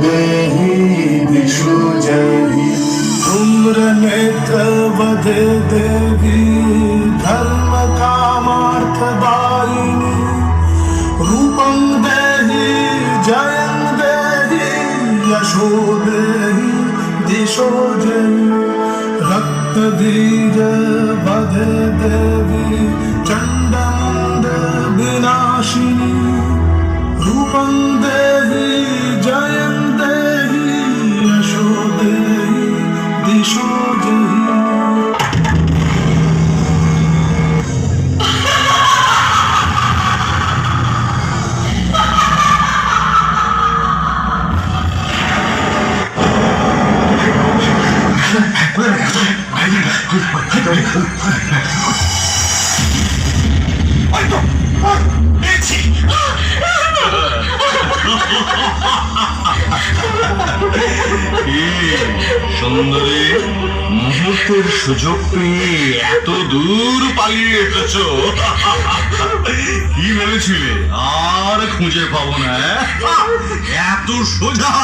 देहि दिशो जहि धूम्र नेत्र वधे देवी धर्म कामार्थदायिनी रूपं देहि जयं देहि यशो देहि दिशो जहि रक्तबीज वधे देवी चण्डमुण्ड विनाशिनी रूपं देहि जयं देहि यशो देहि दिशो जहि সুন্দরী, মুহূর্তের সুযোগ পেয়ে এত দূর পালিয়ে এসেছো। কি ভেবেছিলে আর খুঁজে পাবো না? এত সোজা